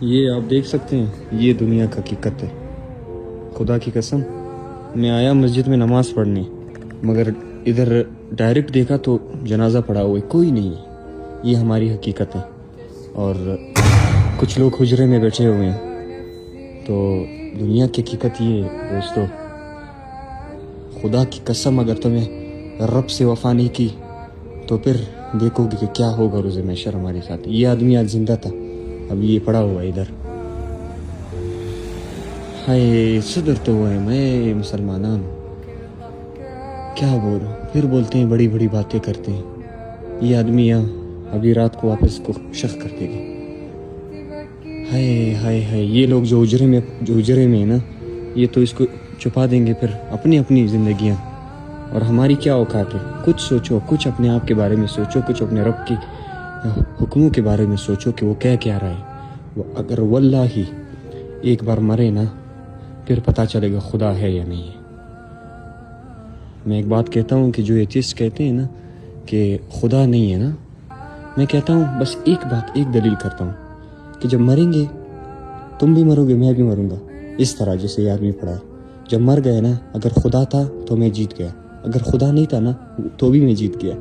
یہ آپ دیکھ سکتے ہیں، یہ دنیا کا حقیقت ہے. خدا کی قسم، میں آیا مسجد میں نماز پڑھنے، مگر ادھر ڈائریکٹ دیکھا تو جنازہ پڑا ہوا ہے، کوئی نہیں ہے. یہ ہماری حقیقت ہے. اور کچھ لوگ حجرے میں بیٹھے ہوئے ہیں. تو دنیا کی حقیقت یہ ہے دوستو، خدا کی قسم اگر تمہیں رب سے وفا نہیں کی تو پھر دیکھو گے کہ کیا ہوگا روز محشر ہمارے ساتھ. یہ آدمی آج زندہ تھا، اب یہ پڑا ہوا ہے ادھر. ہائے صدر تو وہ ہے، میں مسلمانان کیا بولوں. پھر بولتے ہیں بڑی بڑی باتیں کرتے ہیں. یہ آدمی یہاں ابھی رات کو واپس کو شک کر دے گا. ہائے ہائے ہائے، یہ لوگ جو اجرے میں ہیں نا، یہ تو اس کو چھپا دیں گے پھر اپنی اپنی زندگیاں. اور ہماری کیا اوقات ہے؟ کچھ سوچو، کچھ اپنے آپ کے بارے میں سوچو، کچھ اپنے رب کی حکموں کے بارے میں سوچو کہ وہ کیا رہا ہے. وہ اگر واللہ ہی ایک بار مرے نا، پھر پتہ چلے گا خدا ہے یا نہیں ہے. میں ایک بات کہتا ہوں کہ جو ایتھیسٹ کہتے ہیں نا کہ خدا نہیں ہے نا، میں کہتا ہوں بس ایک بات، ایک دلیل کرتا ہوں کہ جب مریں گے تم بھی مرو گے، میں بھی مروں گا. اس طرح جیسے یہ آدمی پڑا ہے، جب مر گئے نا، اگر خدا تھا تو میں جیت گیا، اگر خدا نہیں تھا نا تو بھی میں جیت گیا.